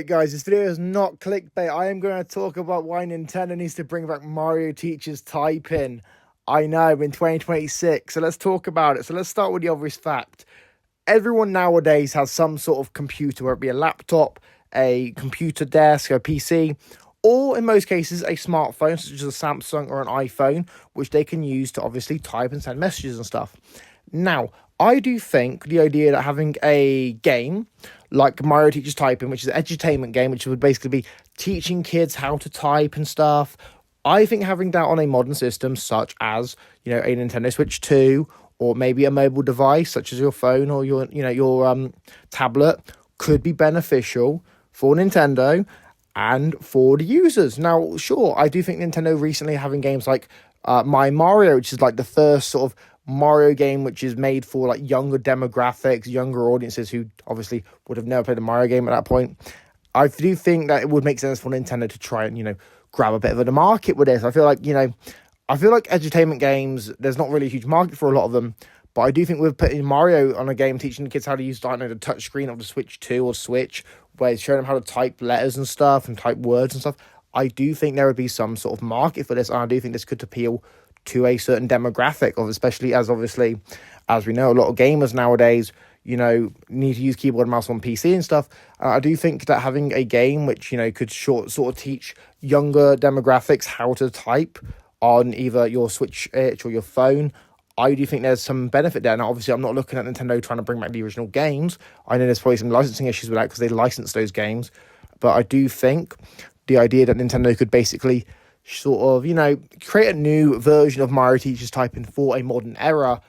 Right, guys, this video is not clickbait. I am going to talk about why Nintendo needs to bring back Mario Teacher's Typing. I know, in 2026. So let's talk about it. So let's start with the obvious fact. Everyone nowadays has some sort of computer, whether it be a laptop, a computer desk, a PC, or in most cases, a smartphone, such as a Samsung or an iPhone, which they can use to obviously type and send messages and stuff. Now, I do think the idea that having a game like Mario Teaches Typing, which is an edutainment game, which would basically be teaching kids how to type and stuff, I think having that on a modern system, such as, a Nintendo Switch 2, or maybe a mobile device, such as your phone or your tablet, could be beneficial for Nintendo and for the users. Now, sure, I do think Nintendo recently having games like My Mario, which is like the first sort of Mario game which is made for like younger demographics, younger audiences who obviously would have never played a Mario game at that point. I do think that it would make sense for Nintendo to try and, grab a bit of the market with this. I feel like edutainment games, there's not really a huge market for a lot of them, but I do think we're putting Mario on a game, teaching the kids how to use, the touchscreen of the Switch 2 or Switch, where it's showing them how to type letters and stuff and type words and stuff. I do think there would be some sort of market for this, and I do think this could appeal to a certain demographic, of especially as obviously, as we know, a lot of gamers nowadays, need to use keyboard and mouse on PC and stuff. I do think that having a game which, could sort of teach younger demographics how to type on either your Switch Itch or your phone, I do think there's some benefit there. Now, obviously, I'm not looking at Nintendo trying to bring back the original games. I know there's probably some licensing issues with that because they license those games. But I do think the idea that Nintendo could basically sort of, create a new version of Mario Teaches Typing for a modern era,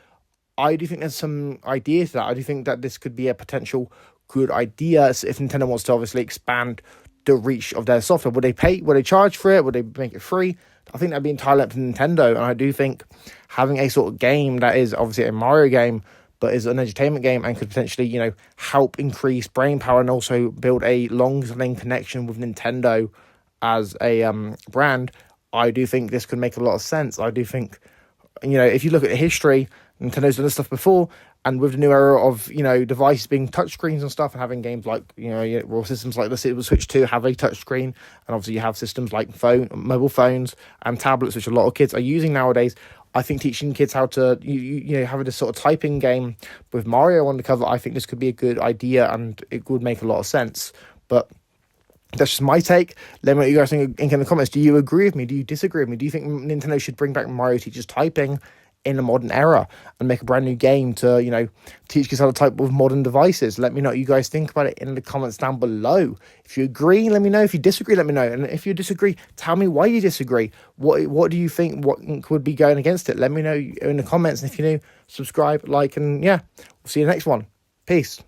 I do think there's some idea to that. I do think that this could be a potential good idea if Nintendo wants to obviously expand the reach of their software. Would they charge for it? Would they make it free? I think that'd be entirely up to Nintendo. And I do think having a sort of game that is obviously a Mario game, but is an entertainment game and could potentially, help increase brain power and also build a long-standing connection with Nintendo as a brand, I do think this could make a lot of sense. I do think, if you look at history, Nintendo's done this stuff before, and with the new era of, devices being touchscreens and stuff, and having games like, raw systems like the Switch 2 have a touchscreen, and obviously you have systems like mobile phones and tablets, which a lot of kids are using nowadays. I think teaching kids how to, having this sort of typing game with Mario on the cover, I think this could be a good idea, and it would make a lot of sense. But that's just my take. Let me know what you guys think in the comments. Do you agree with me? Do you disagree with me? Do you think Nintendo should bring back Mario Teaches Typing in a modern era and make a brand new game to, teach kids how to type with modern devices? Let me know what you guys think about it in the comments down below. If you agree, let me know. If you disagree, let me know. And if you disagree, tell me why you disagree. What do you think? What would be going against it? Let me know in the comments. And if you're new, subscribe, like, and yeah, we'll see you next one. Peace.